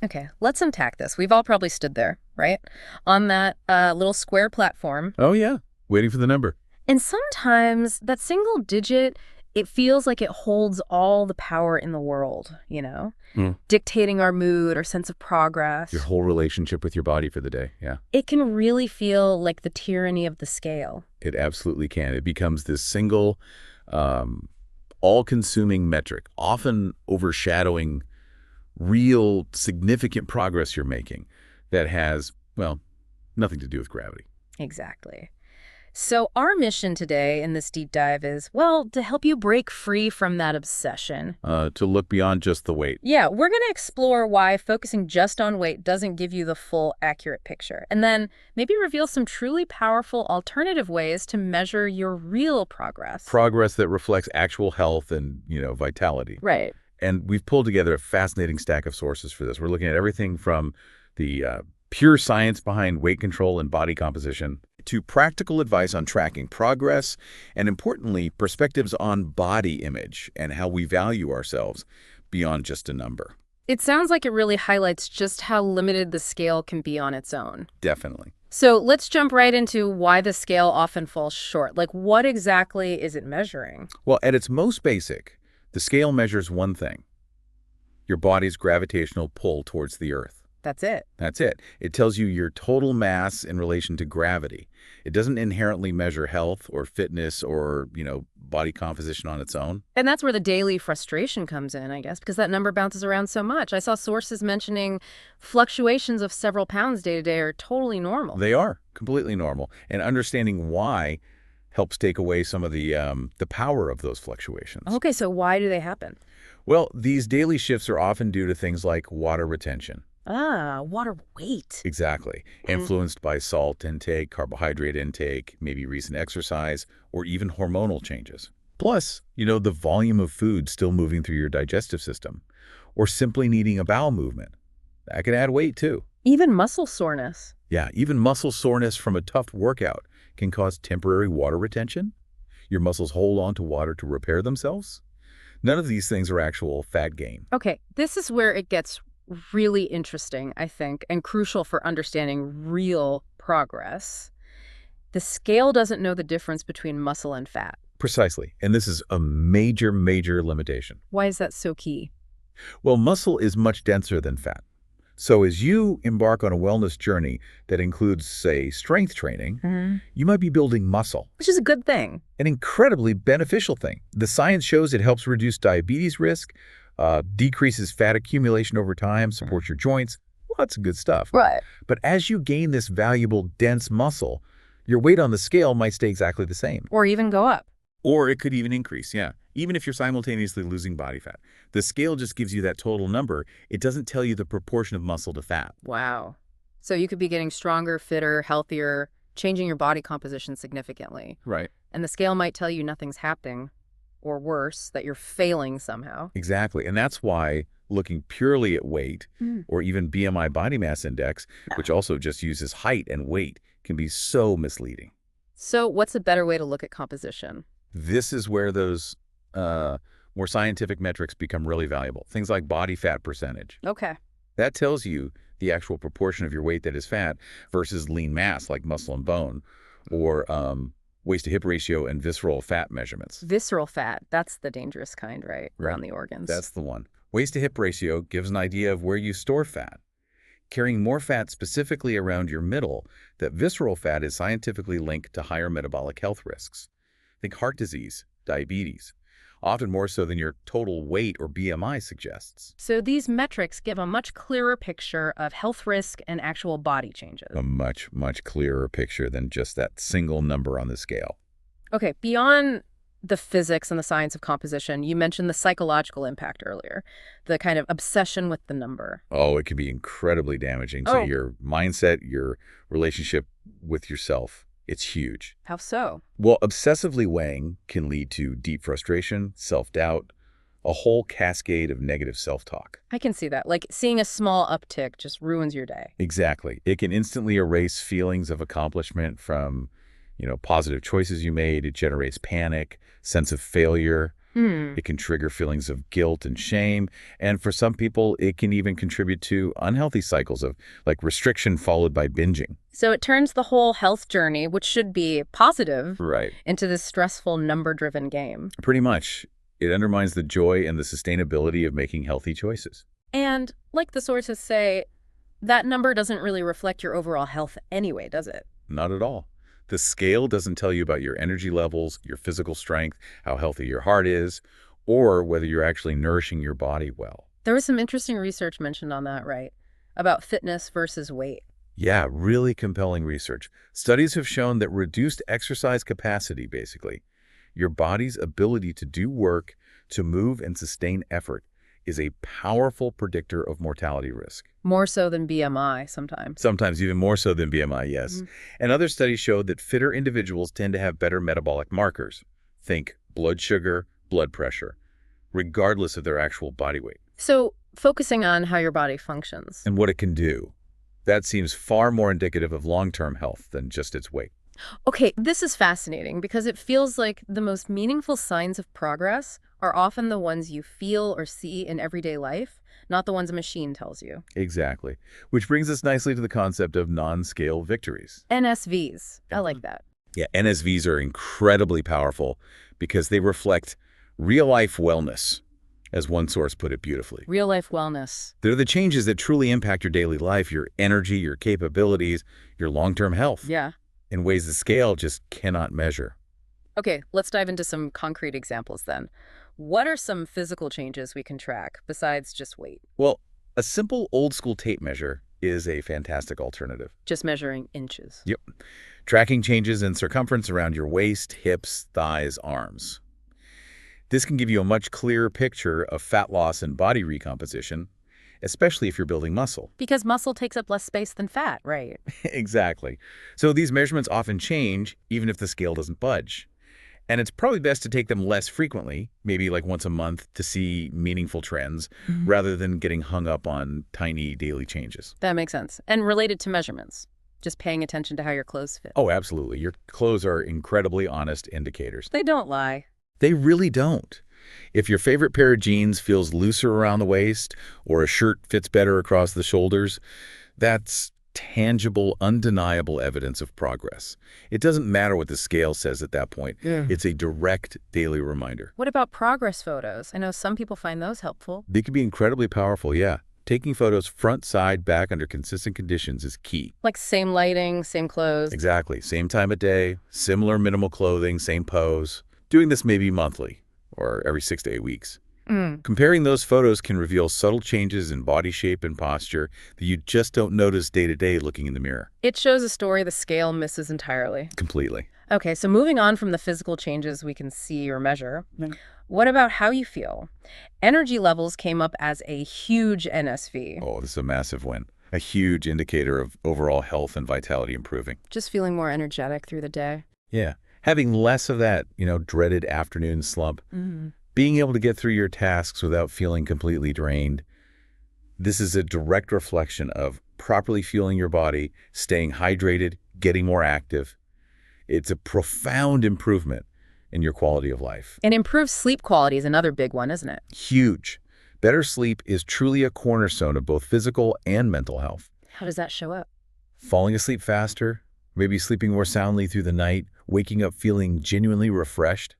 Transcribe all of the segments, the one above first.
Okay, let's unpack this. We've all probably stood there, right? On that little square platform. Oh, yeah. Waiting for the number. And sometimes that single digit, it feels like it holds all the power in the world, Mm. dictating our mood or sense of Your progress. whole relationship with your body for the day. Yeah, It can really feel like the tyranny of the scale. it absolutely can. It becomes this single, um, all-consuming metric, often overshadowing real significant progress you're making that has, well, nothing to do with gravity. Exactly. So our mission today in this deep dive is, well, to help you break free from that obsession. To look beyond just the weight. Yeah, we're going to explore why focusing just on weight doesn't give you the full accurate picture. And then maybe reveal some truly powerful alternative ways to measure your real progress. Progress that reflects actual health and, vitality. Right. And we've pulled together a fascinating stack of sources for this. We're looking at everything from the pure science behind weight control and body composition to practical advice on tracking progress and, importantly, perspectives on body image and how we value ourselves beyond just a number. It sounds like it really highlights just how limited the scale can be on its own. Definitely. So let's jump right into why the scale often falls short. Like, what exactly is it measuring? Well, at its most basic, the scale measures one thing: your body's gravitational pull towards the Earth. That's it. That's it. It tells you your total mass in relation to gravity. It doesn't inherently measure health or fitness or, body composition on its own. And that's where the daily frustration comes in, I guess, because that number bounces around so much. I saw sources mentioning fluctuations of several pounds day to day are totally normal. They are completely normal. And understanding why helps take away some of the power of those fluctuations. Okay, so why do they happen? Well, these daily shifts are often due to things like water retention. Ah, water weight. Exactly. Influenced by salt intake, carbohydrate intake, maybe recent exercise, or even hormonal changes. Plus, the volume of food still moving through your digestive system, or simply needing a bowel movement. That can add weight too. Even muscle soreness. Yeah, even muscle soreness from a tough workout can cause temporary water retention. Your muscles hold on to water to repair themselves. None of these things are actual fat gain. Okay, this is where it gets really interesting, I think, and crucial for understanding real progress. The scale doesn't know the difference between muscle and fat. Precisely. And this is a major, major limitation. Why is that so key? Well, muscle is much denser than fat. So as you embark on a wellness journey that includes, say, strength training, you might be building muscle. Which is a good thing. An incredibly beneficial thing. The science shows it helps reduce diabetes risk, decreases fat accumulation over time, supports your joints. Lots of good stuff. Right. But as you gain this valuable, dense muscle, your weight on the scale might stay exactly the same. Or even go up. Or it could even increase, yeah. Even if you're simultaneously losing body fat. The scale just gives you that total number. It doesn't tell you the proportion of muscle to fat. Wow. So you could be getting stronger, fitter, healthier, changing your body composition significantly. Right. And the scale might tell you nothing's happening, or worse, that you're failing somehow. Exactly. And that's why looking purely at weight or even BMI body mass index, which also just uses height and weight, can be so misleading. So what's a better way to look at composition? This is where those more scientific metrics become really valuable. Things like body fat percentage. Okay. That tells you the actual proportion of your weight that is fat versus lean mass like muscle and bone, or waist-to-hip ratio and visceral fat measurements. Visceral fat, that's the dangerous kind, right? Around the organs. That's the one. Waist-to-hip ratio gives an idea of where you store fat. Carrying more fat specifically around your middle, that visceral fat is scientifically linked to higher metabolic health risks. Think heart disease, diabetes, often more so than your total weight or BMI suggests. So these metrics give a much clearer picture of health risk and actual body changes. A much, much clearer picture than just that single number on the scale. Okay, beyond the physics and the science of composition, you mentioned the psychological impact earlier, the kind of obsession with the number. Oh, it can be incredibly damaging to your mindset, your relationship with yourself. It's huge. How so? Well, obsessively weighing can lead to deep frustration, self-doubt, a whole cascade of negative self-talk. I can see that. Like seeing a small uptick just ruins your day. Exactly. It can instantly erase feelings of accomplishment from, positive choices you made. It generates panic, sense of failure, Hmm. It can trigger feelings of guilt and shame, and for some people, it can even contribute to unhealthy cycles of like restriction followed by binging. So it turns the whole health journey, which should be positive, Right. into this stressful number-driven game. Pretty much. It undermines the joy and the sustainability of making healthy choices. And like the sources say, that number doesn't really reflect your overall health anyway, does it? Not at all. The scale doesn't tell you about your energy levels, your physical strength, how healthy your heart is, or whether you're actually nourishing your body well. There was some interesting research mentioned on that, right? About fitness versus weight. Yeah, really compelling research. Studies have shown that reduced exercise capacity, basically, your body's ability to do work, to move and sustain effort, is a powerful predictor of mortality risk. More so than BMI sometimes. Sometimes even more so than BMI, yes. Mhm. And other studies showed that fitter individuals tend to have better metabolic markers. Think blood sugar, blood pressure, regardless of their actual body weight So focusing on how your body functions. and what it can do. That seems far more indicative of long-term health than just its weight. Okay, this is fascinating because it feels like the most meaningful signs of progress are often the ones you feel or see in everyday life, not the ones a machine tells you. Exactly. Which brings us nicely to the concept of non-scale victories. NSVs. I like that. Yeah, NSVs are incredibly powerful because they reflect real-life wellness, as one source put it beautifully. Real life wellness. They're the changes that truly impact your daily life, your energy, your capabilities, your long-term health, Yeah. in ways the scale just cannot measure. Okay, let's dive into some concrete examples then. What are some physical changes we can track besides just weight? Well, a simple old-school tape measure is a fantastic alternative. Just measuring inches. Yep. Tracking changes in circumference around your waist, hips, thighs, arms. This can give you a much clearer picture of fat loss and body recomposition, especially if you're building muscle. Because muscle takes up less space than fat, right? Exactly. So these measurements often change even if the scale doesn't budge. And it's probably best to take them less frequently, maybe like once a month, to see meaningful trends, rather than getting hung up on tiny daily changes. That makes sense. And related to measurements, just paying attention to how your clothes fit. Oh, absolutely. Your clothes are incredibly honest indicators. They don't lie. They really don't. If your favorite pair of jeans feels looser around the waist or a shirt fits better across the shoulders, that's tangible, undeniable evidence of progress. It doesn't matter what the scale says at that point. Yeah. It's a direct daily reminder. What about progress photos? I know some people find those helpful. They can be incredibly powerful, yeah. Taking photos front, side, back under consistent conditions is key. Like same lighting, same clothes. Exactly. Same time of day, similar minimal clothing, same pose. Doing this maybe monthly or every 6 to 8 weeks. Comparing those photos can reveal subtle changes in body shape and posture that you just don't notice day to day looking in the mirror. It shows a story the scale misses entirely. Completely. Okay, so moving on from the physical changes we can see or measure, what about how you feel? Energy levels came up as a huge NSV. Oh, this is a massive win. A huge indicator of overall health and vitality improving. Just feeling more energetic through the day. Yeah. Having less of that, dreaded afternoon slump. Being able to get through your tasks without feeling completely drained. This is a direct reflection of properly fueling your body, staying hydrated, getting more active. It's a profound improvement in your quality of life. And improved sleep quality is another big one, isn't it? Huge. Better sleep is truly a cornerstone of both physical and mental health. How does that show up? Falling asleep faster, maybe sleeping more soundly through the night, waking up feeling genuinely refreshed.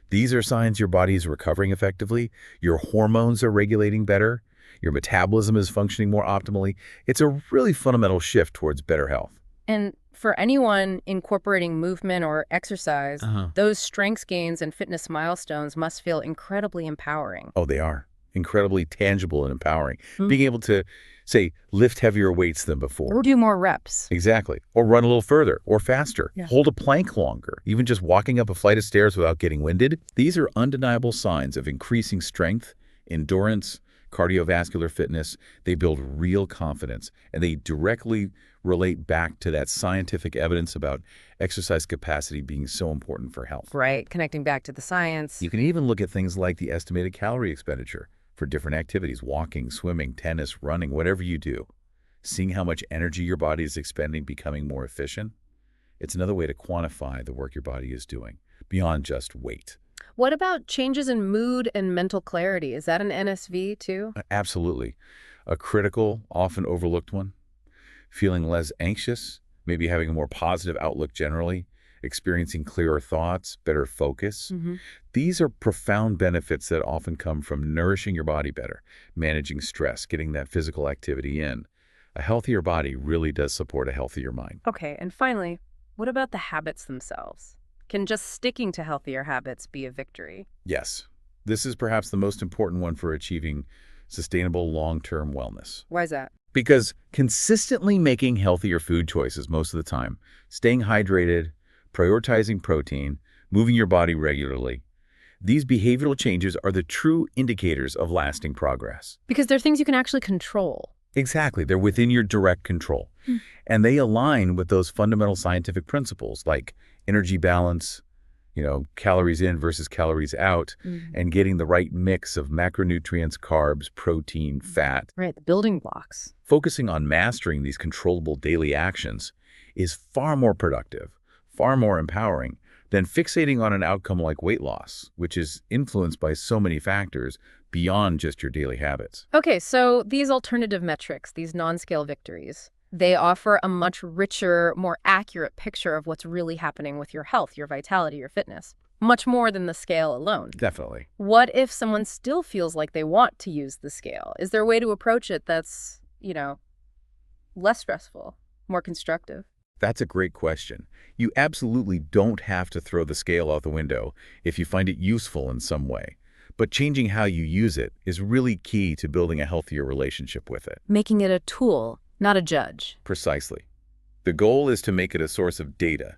These are signs your body is recovering effectively, your hormones are regulating better, your metabolism is functioning more optimally. It's a really fundamental shift towards better health. And for anyone incorporating movement or exercise, those strengths gains and fitness milestones must feel incredibly empowering. Oh, they are. Incredibly tangible and empowering. Being able to, say, lift heavier weights than before. Or do more reps. Exactly. Or run a little further or faster. Yeah. Hold a plank longer. Even just walking up a flight of stairs without getting winded. These are undeniable signs of increasing strength, endurance, cardiovascular fitness. They build real confidence, and they directly relate back to that scientific evidence about exercise capacity being so important for health. Right, connecting back to the science. You can even look at things like the estimated calorie expenditure for different activities, walking, swimming, tennis, running, whatever you do. Seeing how much energy your body is expending, becoming more efficient, it's another way to quantify the work your body is doing, beyond just weight. What about changes in mood and mental clarity? Is that an NSV too? Absolutely. A critical, often overlooked one. Feeling less anxious, maybe having a more positive outlook generally, experiencing clearer thoughts, better focus. Hmm. These are profound benefits that often come from nourishing your body better, managing stress, getting that physical activity in. A healthier body really does support a healthier mind. Okay, and finally, what about the habits themselves? Can just sticking to healthier habits be a victory? Yes, this is perhaps the most important one for achieving sustainable long-term wellness. Why is that? Because consistently making healthier food choices most of the time, staying hydrated, prioritizing protein, moving your body regularly, these behavioral changes are the true indicators of lasting progress. Because they're things you can actually control. Exactly, they're within your direct control. Hmm. And they align with those fundamental scientific principles like energy balance, calories in versus calories out, Mhm. and getting the right mix of macronutrients, carbs, protein, fat. Right, the building blocks. Focusing on mastering these controllable daily actions is far more productive, far more empowering than fixating on an outcome like weight loss, which is influenced by so many factors beyond just your daily habits. Okay, so these alternative metrics, these non-scale victories, they offer a much richer, more accurate picture of what's really happening with your health, your vitality, your fitness, much more than the scale alone. Definitely. What if someone still feels like they want to use the scale? Is there a way to approach it that's, less stressful, more constructive? That's a great question. You absolutely don't have to throw the scale out the window if you find it useful in some way. But changing how you use it is really key to building a healthier relationship with it. Making it a tool, not a judge. Precisely. The goal is to make it a source of data,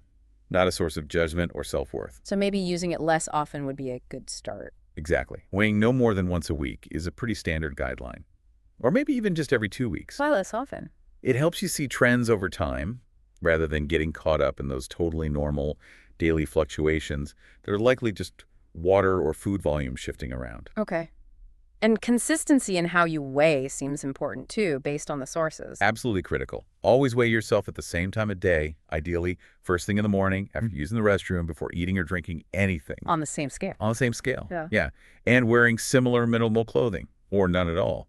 not a source of judgment or self-worth. So maybe using it less often would be a good start. Exactly. Weighing no more than once a week is a pretty standard guideline. Or maybe even just every 2 weeks. Why less often? It helps you see trends over time, rather than getting caught up in those totally normal daily fluctuations that are likely just water or food volume shifting around. Okay. And consistency in how you weigh seems important too, based on the sources. Absolutely critical. Always weigh yourself at the same time of day, ideally first thing in the morning, after using the restroom, before eating or drinking anything. On the same scale. On the same scale. Yeah. Yeah. And wearing similar minimal clothing, or none at all.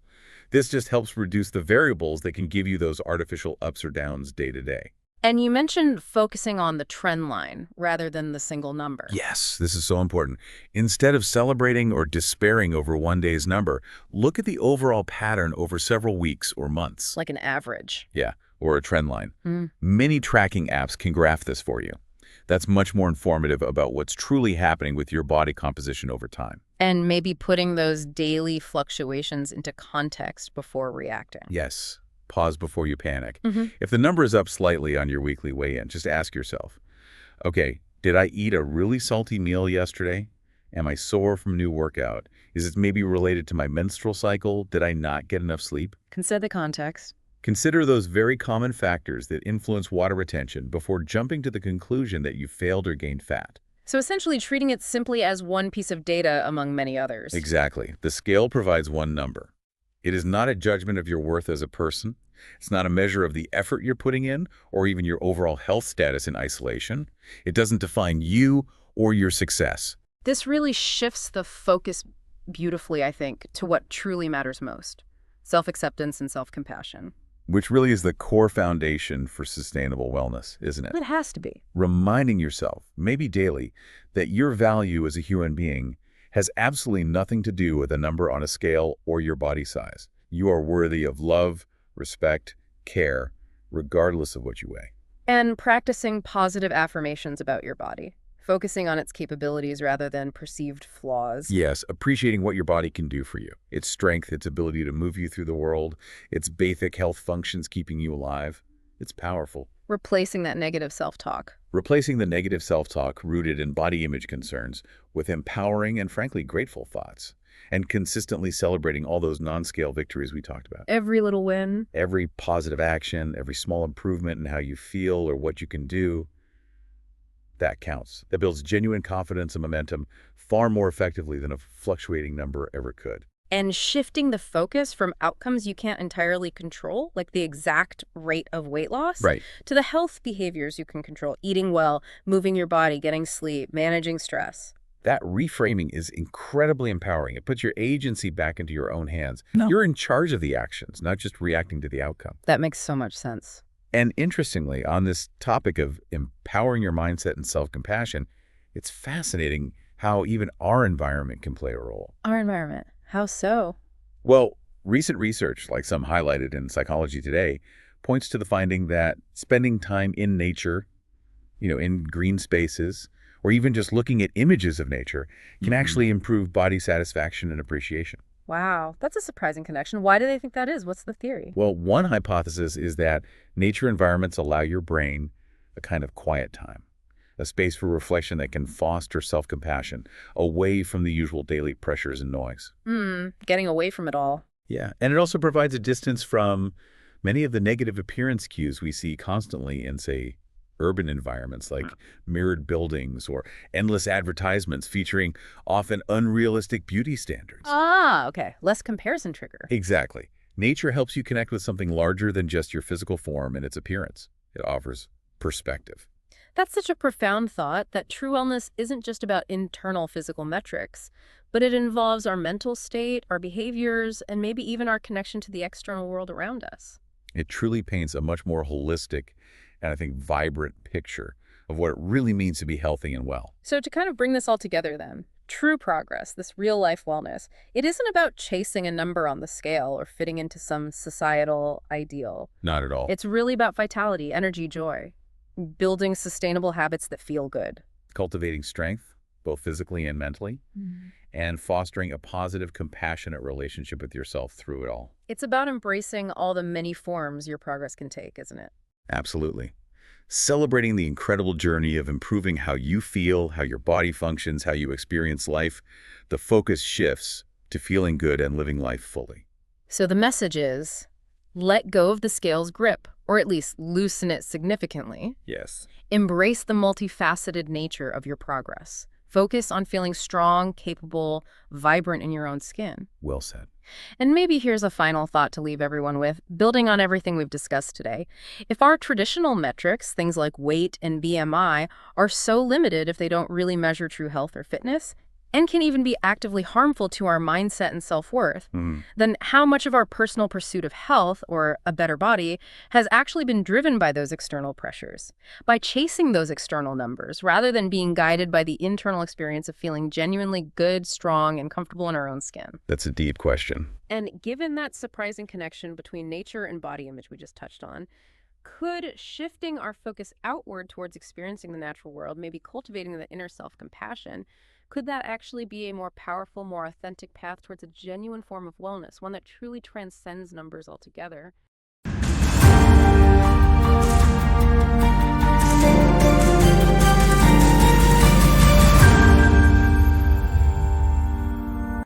This just helps reduce the variables that can give you those artificial ups or downs day to day. And you mentioned focusing on the trend line rather than the single number. Yes, this is so important. Instead of celebrating or despairing over one day's number, look at the overall pattern over several weeks or months. Like an average. Yeah, or a trend line. Mm. Many tracking apps can graph this for you. That's much more informative about what's truly happening with your body composition over time. And maybe putting those daily fluctuations into context before reacting. Yes, pause before you panic. Hmm. If the number is up slightly on your weekly weigh-in, just ask yourself, okay, did I eat a really salty meal yesterday? Am I sore from new workout? Is it maybe related to my menstrual cycle? Did I not get enough sleep? Consider the context. Consider those very common factors that influence water retention before jumping to the conclusion that you failed or gained fat. So essentially treating it simply as one piece of data among many others. Exactly. The scale provides one number. It is not a judgment of your worth as a person. It's not a measure of the effort you're putting in or even your overall health status in isolation. It doesn't define you or your success. This really shifts the focus beautifully, I think, to what truly matters most. Self-acceptance and self-compassion. Which really is the core foundation for sustainable wellness, isn't it? It has to be. Reminding yourself, maybe daily, that your value as a human being has absolutely nothing to do with a number on a scale or your body size. You are worthy of love, respect, care, regardless of what you weigh. And practicing positive affirmations about your body, focusing on its capabilities rather than perceived flaws. Yes, appreciating what your body can do for you. Its strength, its ability to move you through the world, its basic health functions keeping you alive. It's powerful. Replacing that negative self-talk. Replacing the negative self-talk rooted in body image concerns with empowering and frankly grateful thoughts. And consistently celebrating all those non-scale victories we talked about. Every little win. Every positive action, every small improvement in how you feel or what you can do, that counts. That builds genuine confidence and momentum far more effectively than a fluctuating number ever could. And shifting the focus from outcomes you can't entirely control, like the exact rate of weight loss, Right. to the health behaviors you can control. Eating well, moving your body, getting sleep, managing stress. That reframing is incredibly empowering. It puts your agency back into your own hands. No. You're in charge of the actions, not just reacting to the outcome. That makes so much sense. And interestingly, on this topic of empowering your mindset and self-compassion, it's fascinating how even our environment can play a role. Our environment. How so? Well, recent research, like some highlighted in Psychology Today, points to the finding that spending time in nature, in green spaces, or even just looking at images of nature can actually improve body satisfaction and appreciation. Wow, that's a surprising connection. Why do they think that is? What's the theory? Well, one hypothesis is that nature environments allow your brain a kind of quiet time, a space for reflection that can foster self-compassion away from the usual daily pressures and noise. Getting away from it all. Yeah, and it also provides a distance from many of the negative appearance cues we see constantly in, say, urban environments like mirrored buildings or endless advertisements featuring often unrealistic beauty standards. Ah, okay. Less comparison trigger. Exactly. Nature helps you connect with something larger than just your physical form and its appearance. It offers perspective. That's such a profound thought that true wellness isn't just about internal physical metrics, but it involves our mental state, our behaviors, and maybe even our connection to the external world around us. It truly paints a much more holistic and I think vibrant picture of what it really means to be healthy and well. So to kind of bring this all together then, true progress, this real-life wellness, it isn't about chasing a number on the scale or fitting into some societal ideal. Not at all. It's really about vitality, energy, joy, building sustainable habits that feel good. Cultivating strength, both physically and mentally, and fostering a positive, compassionate relationship with yourself through it all. It's about embracing all the many forms your progress can take, isn't it? Absolutely. Celebrating the incredible journey of improving how you feel, how your body functions, how you experience life, the focus shifts to feeling good and living life fully. So the message is, let go of the scale's grip, or at least loosen it significantly. Yes. Embrace the multifaceted nature of your progress. Focus on feeling strong, capable, vibrant in your own skin. Well said. And maybe here's a final thought to leave everyone with, building on everything we've discussed today. If our traditional metrics, things like weight and BMI, are so limited if they don't really measure true health or fitness, and can even be actively harmful to our mindset and self-worth, then how much of our personal pursuit of health, or a better body, has actually been driven by those external pressures? By chasing those external numbers, rather than being guided by the internal experience of feeling genuinely good, strong, and comfortable in our own skin. That's a deep question. And given that surprising connection between nature and body image we just touched on, could shifting our focus outward towards experiencing the natural world, maybe cultivating the inner self-compassion, could that actually be a more powerful, more authentic path towards a genuine form of wellness, one that truly transcends numbers altogether?